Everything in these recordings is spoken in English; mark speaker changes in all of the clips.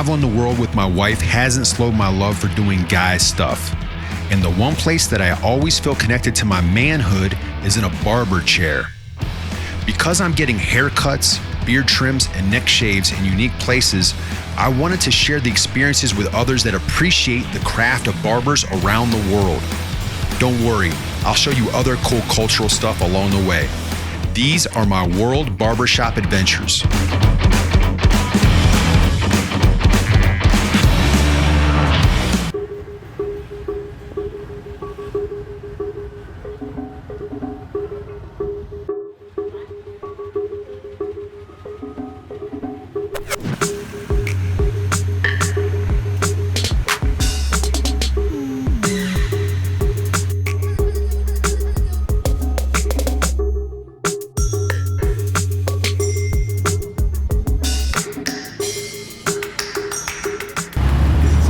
Speaker 1: Traveling the world with my wife hasn't slowed my love for doing guy stuff. And the one place that I always feel connected to my manhood is in a barber chair. Because I'm getting haircuts, beard trims, and neck shaves in unique places, I wanted to share the experiences with others that appreciate the craft of barbers around the world. Don't worry, I'll show you other cool cultural stuff along the way. These are my world barbershop adventures.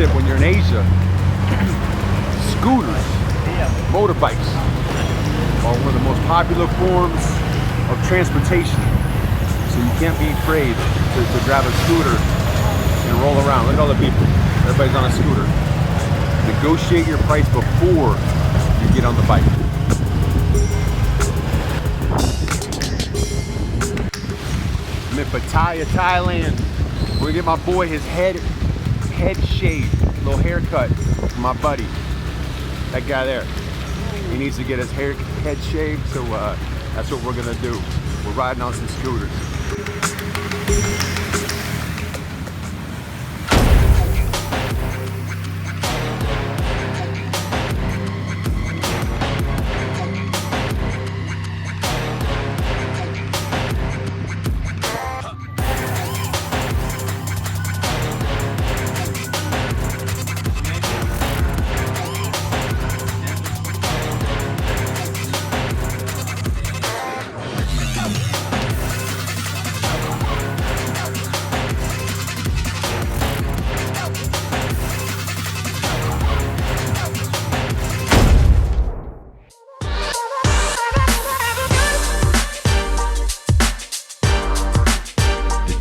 Speaker 2: When you're in Asia, scooters, motorbikes are one of the most popular forms of transportation. So you can't be afraid to drive a scooter and roll around. Look at all the people. Everybody's on a scooter. Negotiate your price before you get on the bike. I'm in Pattaya, Thailand. We're gonna get my boy his head shave, little haircut for my buddy, that guy there. He needs to get his head shaved, so that's what we're gonna do. We're riding on some scooters.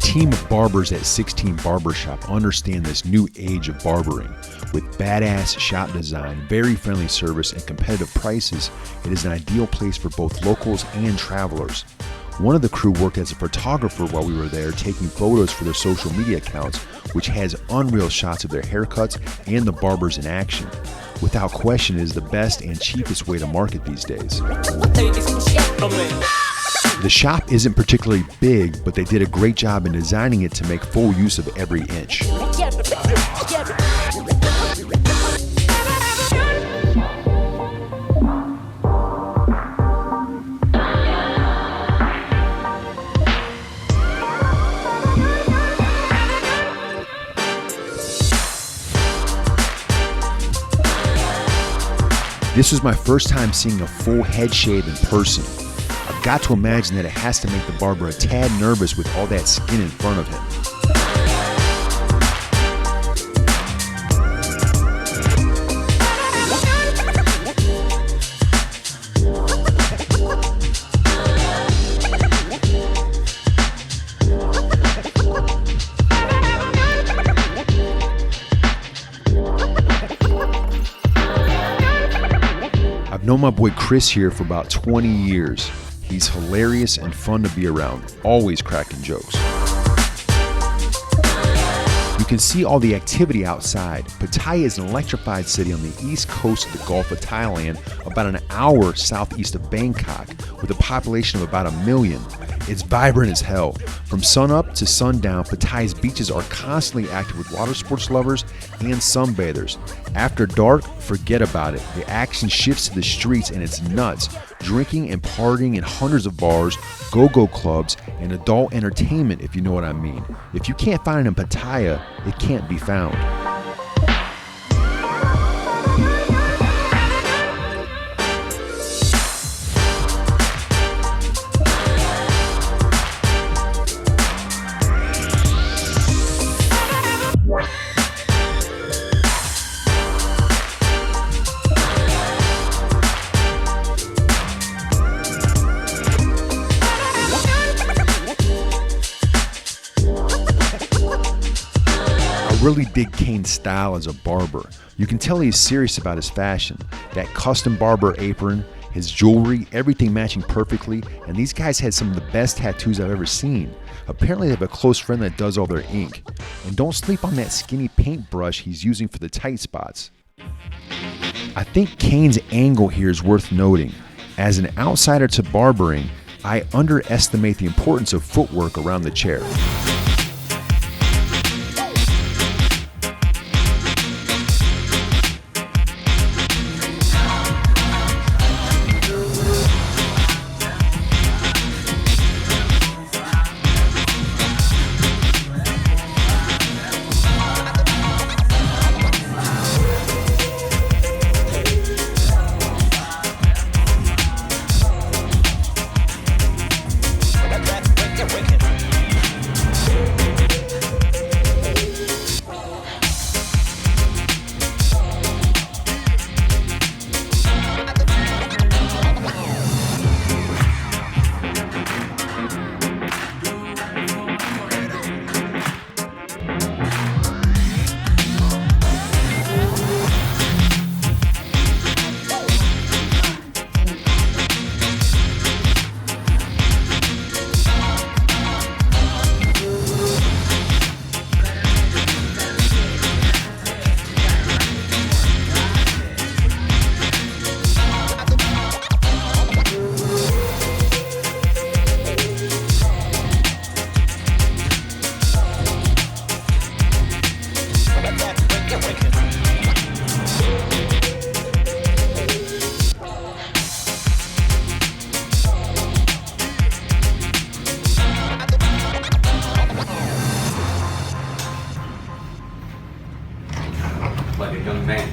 Speaker 1: Team of barbers at 16 Barbershop understand this new age of barbering. With badass shop design, very friendly service, and competitive prices, it is an ideal place for both locals and travelers. One of the crew worked as a photographer while we were there, taking photos for their social media accounts, which has unreal shots of their haircuts and the barbers in action. Without question, it is the best and cheapest way to market these days. The shop isn't particularly big, but they did a great job in designing it to make full use of every inch. This was my first time seeing a full head shave in person. I've got to imagine that it has to make the barber a tad nervous with all that skin in front of him. I've known my boy Chris here for about 20 years. He's hilarious and fun to be around, always cracking jokes. You can see all the activity outside. Pattaya is an electrified city on the east coast of the Gulf of Thailand, about an hour southeast of Bangkok, with a population of about 1 million. It's vibrant as hell. From sunup to sundown, Pattaya's beaches are constantly active with water sports lovers and sunbathers. After dark, forget about it. The action shifts to the streets and it's nuts. Drinking and partying in hundreds of bars, go-go clubs, and adult entertainment, if you know what I mean. If you can't find it in Pattaya, it can't be found. really dig Kane's style as a barber. You can tell he's serious about his fashion. That custom barber apron, his jewelry, everything matching perfectly, and these guys had some of the best tattoos I've ever seen. Apparently they have a close friend that does all their ink. And don't sleep on that skinny paintbrush he's using for the tight spots. I think Kane's angle here is worth noting. As an outsider to barbering, I underestimate the importance of footwork around the chair.
Speaker 2: Like a young man.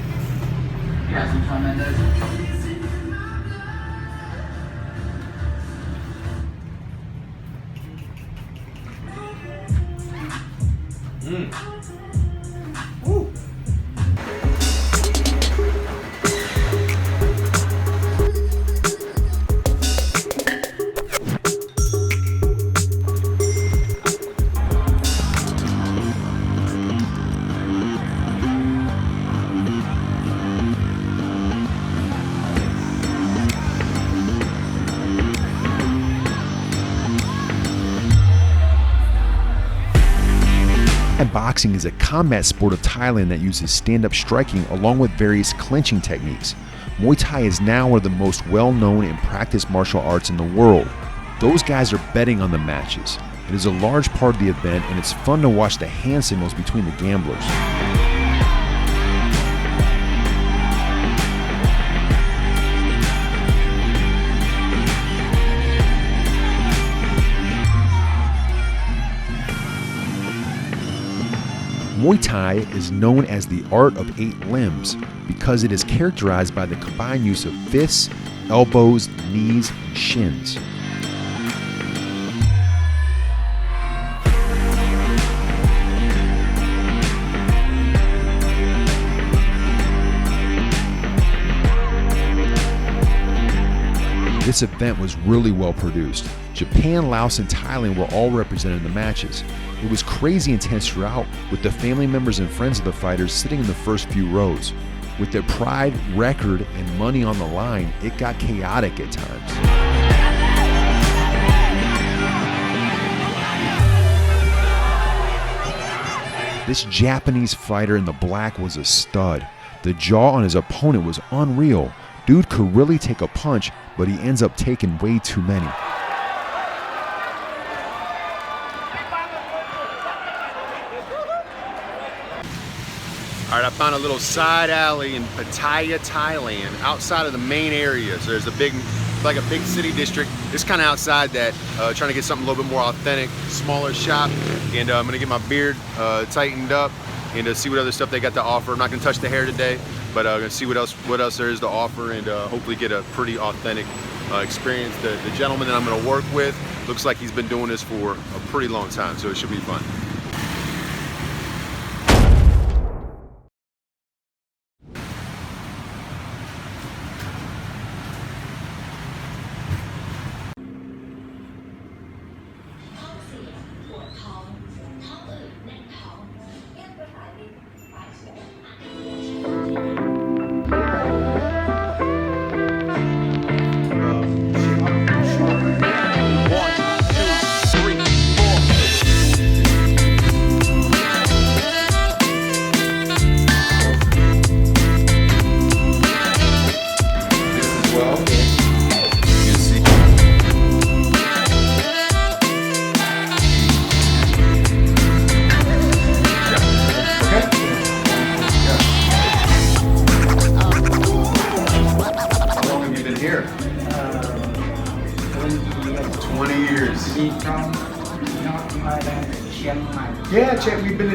Speaker 2: Woo.
Speaker 1: Boxing is a combat sport of Thailand that uses stand-up striking along with various clinching techniques. Muay Thai is now one of the most well-known and practiced martial arts in the world. Those guys are betting on the matches. It is a large part of the event, and it's fun to watch the hand signals between the gamblers. Muay Thai is known as the art of 8 limbs because it is characterized by the combined use of fists, elbows, knees, and shins. This event was really well produced. Japan, Laos, and Thailand were all represented in the matches. It was crazy intense throughout, with the family members and friends of the fighters sitting in the first few rows. With their pride, record, and money on the line, it got chaotic at times. This Japanese fighter in the black was a stud. The jaw on his opponent was unreal. Dude could really take a punch, but he ends up taking way too many.
Speaker 2: All right, I found a little side alley in Pattaya, Thailand, outside of the main area. So there's a big, like a big city district. Just kind of outside that, trying to get something a little bit more authentic, smaller shop. And I'm gonna get my beard tightened up and see what other stuff they got to offer. I'm not gonna touch the hair today, but I'm gonna see what else there is to offer, and hopefully get a pretty authentic experience. The gentleman that I'm gonna work with looks like he's been doing this for a pretty long time, so it should be fun.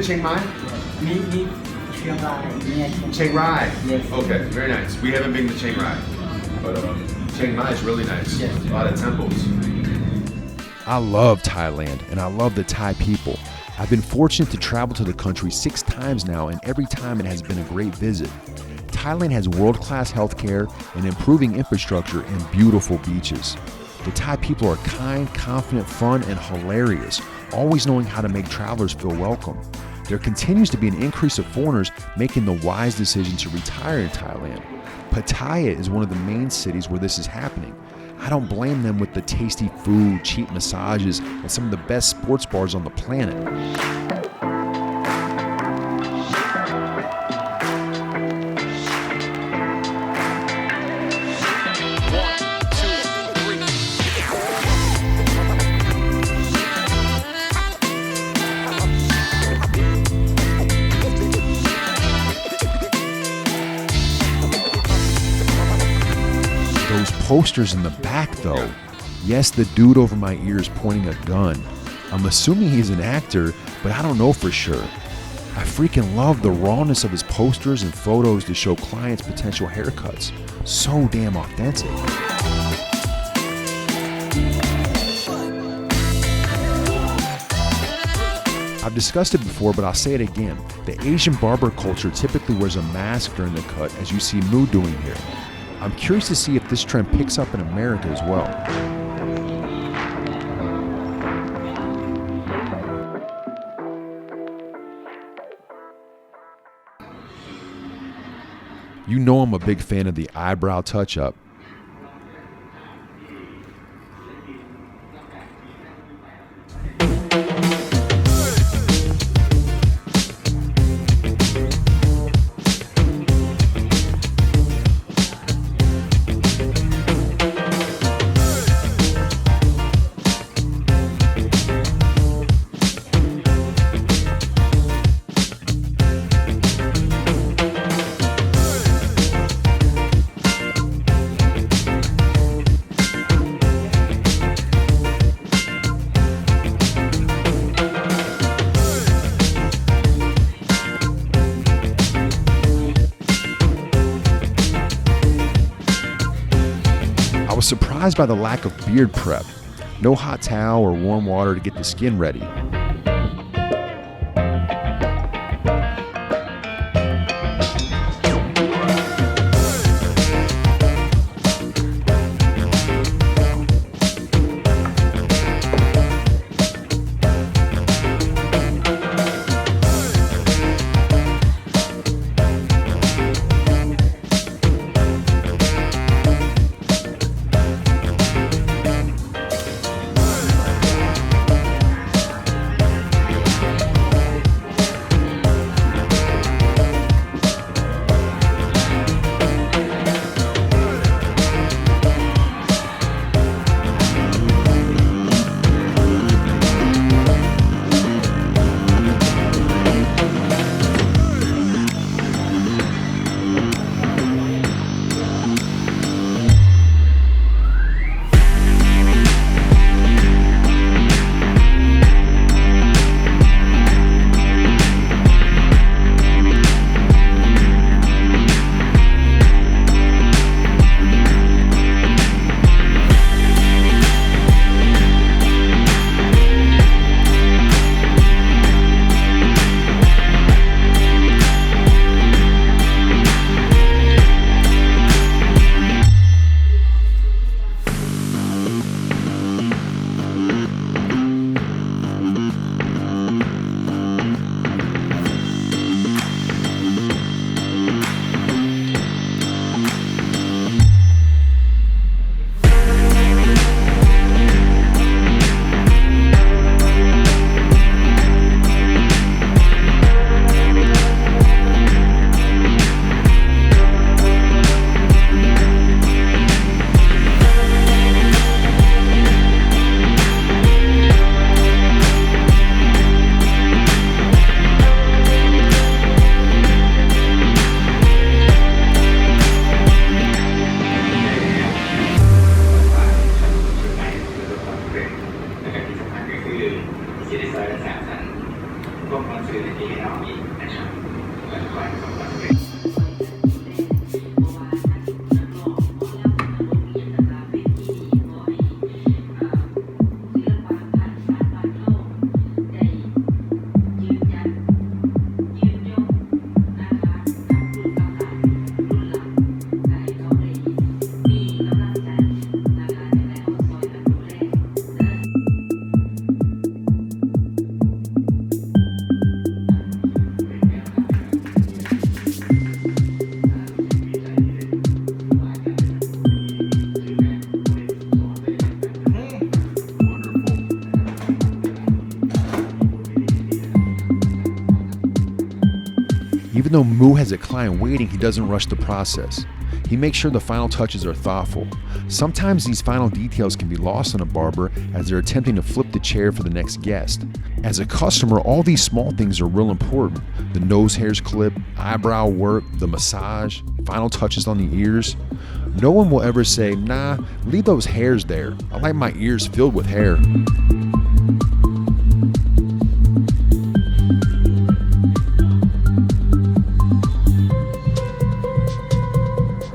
Speaker 2: to Chiang Mai?
Speaker 3: มีเชียงรายเนี่ย
Speaker 2: Chiang Rai.
Speaker 3: Yes.
Speaker 2: Okay, very nice. We haven't been to Chiang Rai, but Chiang Mai is really nice.
Speaker 3: Yes.
Speaker 2: A lot of temples.
Speaker 1: I love Thailand and I love the Thai people. I've been fortunate to travel to the country 6 times now, and every time it has been a great visit. Thailand has world-class healthcare, an improving infrastructure, and beautiful beaches. The Thai people are kind, confident, fun, and hilarious, always knowing how to make travelers feel welcome. There continues to be an increase of foreigners making the wise decision to retire in Thailand. Pattaya is one of the main cities where this is happening. I don't blame them with the tasty food, cheap massages, and some of the best sports bars on the planet. Those posters in the back, though. Yes, the dude over my ear is pointing a gun. I'm assuming he's an actor, but I don't know for sure. I freaking love the rawness of his posters and photos to show clients potential haircuts. So damn authentic. I've discussed it before, but I'll say it again. The Asian barber culture typically wears a mask during the cut, as you see Moo doing here. I'm curious to see if this trend picks up in America as well. You know I'm a big fan of the eyebrow touch-up. I was surprised by the lack of beard prep. No hot towel or warm water to get the skin ready. Even though Moo has a client waiting, he doesn't rush the process. He makes sure the final touches are thoughtful. Sometimes these final details can be lost on a barber as they're attempting to flip the chair for the next guest. As a customer, all these small things are real important. The nose hairs clip, eyebrow work, the massage, final touches on the ears. No one will ever say, nah, leave those hairs there. I like my ears filled with hair.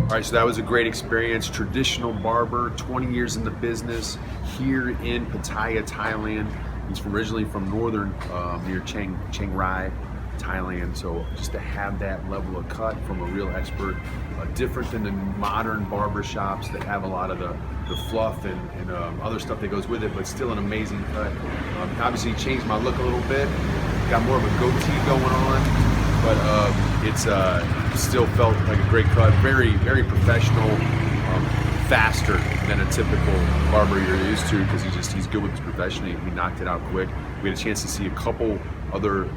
Speaker 2: All right, so that was a great experience. Traditional barber, 20 years in the business here in Pattaya, Thailand. He's originally from northern, near Chiang Rai, Thailand. So just to have that level of cut from a real expert, different than the modern barber shops that have a lot of the fluff and other stuff that goes with it, but still an amazing cut. Obviously changed my look a little bit, got more of a goatee going on. But it's still felt like a great cut. Very, very professional, faster than a typical barber you're used to because he's good with his profession. He knocked it out quick. We had a chance to see a couple other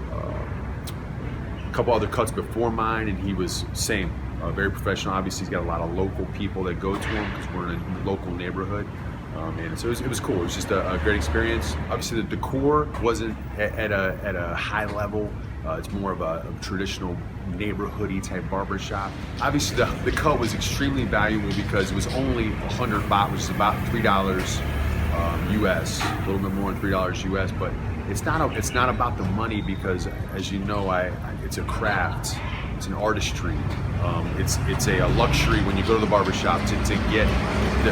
Speaker 2: cuts before mine, and he was same. Very professional. Obviously, he's got a lot of local people that go to him because we're in a local neighborhood. And so it was cool. It was just a great experience. Obviously, the decor wasn't at a high level. It's more of a traditional neighborhoody type barber shop. Obviously, the cut was extremely valuable because it was only 100 baht, which is about $3 US, a little bit more than $3 US. But it's not about the money because, as you know, it's a craft. It's an artistry. It's a luxury when you go to the barber shop to get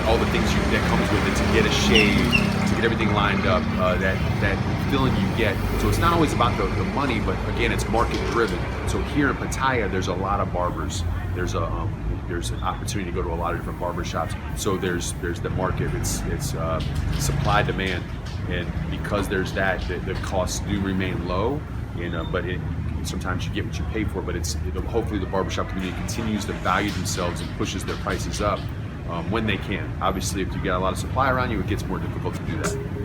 Speaker 2: all the things that comes with it, to get a shave, to get everything lined up, that feeling you get. So it's not always about the money, but again, it's market driven. So here in Pattaya, there's a lot of barbers. There's an opportunity to go to a lot of different barber shops. So there's the market. It's supply demand, and because there's that, the costs do remain low. But sometimes you get what you pay for, but hopefully the barbershop community continues to value themselves and pushes their prices up when they can. Obviously, if you get a lot of supply around you, it gets more difficult to do that.